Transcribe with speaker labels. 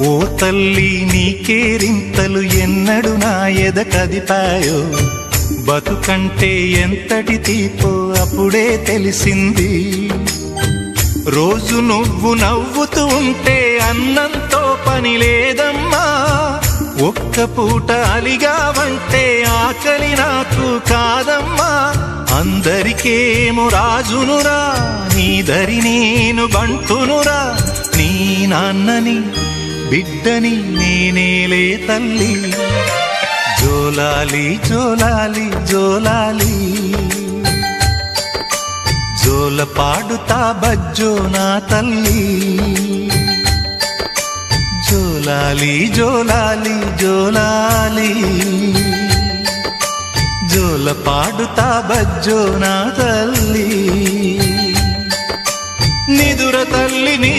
Speaker 1: ఓ తల్లి నీకేరింతలు ఎన్నడు నా ఎద కదిపాయో, బతుకంటే ఎంతటి తీపో అప్పుడే తెలిసింది. రోజు నువ్వు నవ్వుతూ ఉంటే అన్నంతో పని లేదమ్మా, ఒక్క పూట అలిగావంటే ఆకలి నాకు కాదమ్మా. అందరికేమో రాజునురా, నీ దరి నేను బంటునురా, నీ నాన్నని బిడ్డని నేనేలే తల్లి. జోలాలి జోలాలి జోలాలి, జోల పాడుతా బజ్జో నా తల్లి. జోలాలి జోలాలి జోలాలి, జోల పాడుతా బజ్జో నా తల్లి. నిదుర తల్లి నీ